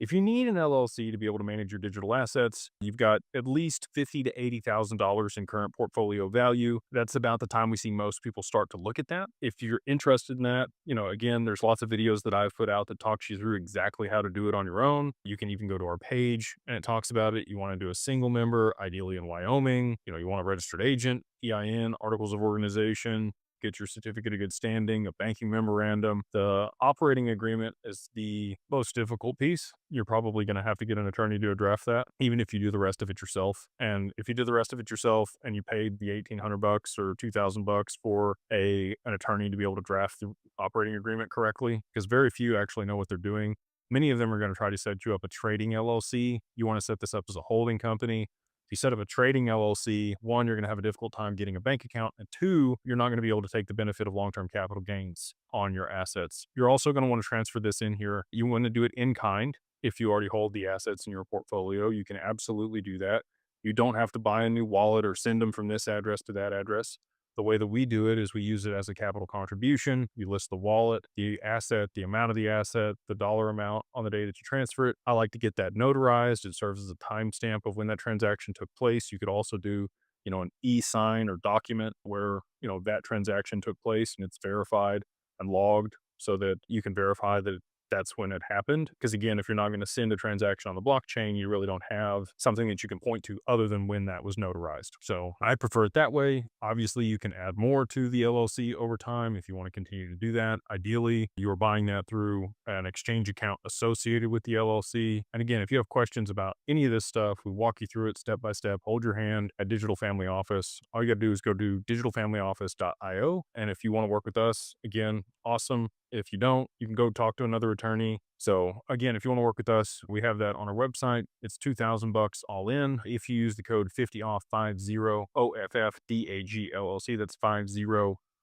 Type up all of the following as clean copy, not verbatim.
If you need an LLC to be able to manage your digital assets, you've got at least $50 to $80,000 in current portfolio value. That's about the time we see most people start to look at that. If you're interested in that, again, there's lots of videos that I've put out that talks you through exactly how to do it on your own. You can even go to our page and it talks about it. You want to do a single member, ideally in Wyoming. You want a registered agent, EIN, articles of organization, get your certificate of good standing, a banking memorandum. The operating agreement is the most difficult piece. You're probably going to have to get an attorney to draft that, even if you do the rest of it yourself. And if you do the rest of it yourself and you paid the $1,800 or $2,000 for an attorney to be able to draft the operating agreement correctly, because very few actually know what they're doing. Many of them are going to try to set you up a trading LLC. You want to set this up as a holding company. If you set up a trading LLC, one, you're going to have a difficult time getting a bank account. And two, you're not going to be able to take the benefit of long-term capital gains on your assets. You're also going to want to transfer this in here. You want to do it in kind. If you already hold the assets in your portfolio, you can absolutely do that. You don't have to buy a new wallet or send them from this address to that address. The way that we do it is we use it as a capital contribution. You list the wallet, the asset, the amount of the asset, the dollar amount on the day that you transfer it. I like to get that notarized. It serves as a timestamp of when that transaction took place. You could also do, an e-sign or document where, that transaction took place and it's verified and logged so that you can verify that that's when it happened. Because again, if you're not going to send a transaction on the blockchain, you really don't have something that you can point to other than when that was notarized. So I prefer it that way. Obviously, you can add more to the LLC over time if you want to continue to do that. Ideally, you are buying that through an exchange account associated with the LLC. And again, if you have questions about any of this stuff, we walk you through it step by step. Hold your hand at Digital Family Office. All you got to do is go to digitalfamilyoffice.io. And if you want to work with us, again, awesome. If you don't, you can go talk to another attorney. So again, if you want to work with us, we have that on our website. It's $2,000 all in. If you use the code 50OFF 50 OFF DAG LLC, that's 50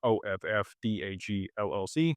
OFF DAG LLC.